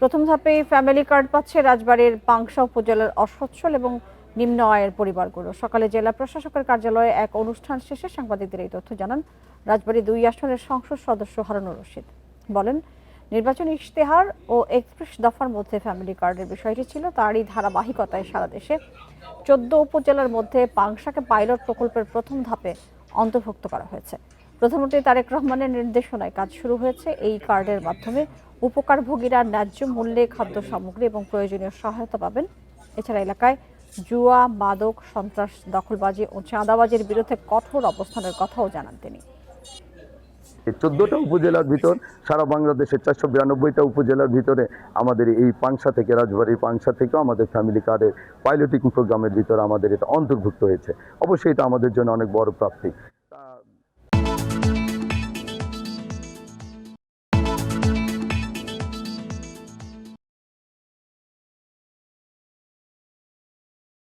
প্রথম ধাপে family card পাচ্ছে রাজবাড়ীর পাংশা উপজেলার অসচ্ছল এবং নিম্ন আয়ের পরিবারগুলো। সকালে জেলা প্রশাসকের কার্যালয়ে এক অনুষ্ঠান শেষে সাংবাদিকদের এই তথ্য জানান রাজবাড়ী ২ আসনের সংসদ সদস্য হারুনুর রশিদ। বলেন, নির্বাচনী ইশতেহার ও ৩১ দফার মধ্যে ফ্যামিলি কার্ডের বিষয়টি ছিল, তারই ধারাবাহিকতায় সারা দেশে ১৪ উপজেলার মধ্যে পাংশাকে পাইলট প্রকল্পের প্রথম ধাপে অন্তর্ভুক্ত করা হয়েছে। প্রধানমন্ত্রী তারেক রহমানের নির্দেশনায় কাজ শুরু হয়েছে। এই কার্ডের মাধ্যমে উপকারভোগীরা ন্যায্য মূল্যে খাদ্য সামগ্রী এবং প্রয়োজনীয় সহায়তা পাবেন। এছাড়া এলাকায় জুয়া, মাদক, সন্ত্রাস, দখলবাজি ও চাঁদাবাজির বিরুদ্ধে কঠোর অবস্থানের কথাও জানান তিনি। 14টা উপজেলার ভিতর সারা বাংলাদেশের 492টা উপজেলার ভিতরে আমাদের এই পাংশা থেকে, রাজবাড়ির পাংশা থেকেও আমাদের ফ্যামিলি কার্ডের পাইলটিং প্রোগ্রামের ভিতরে আমাদের এটা অন্তর্ভুক্ত হয়েছে। অবশ্যই এটা আমাদের জন্য অনেক বড় প্রাপ্তি।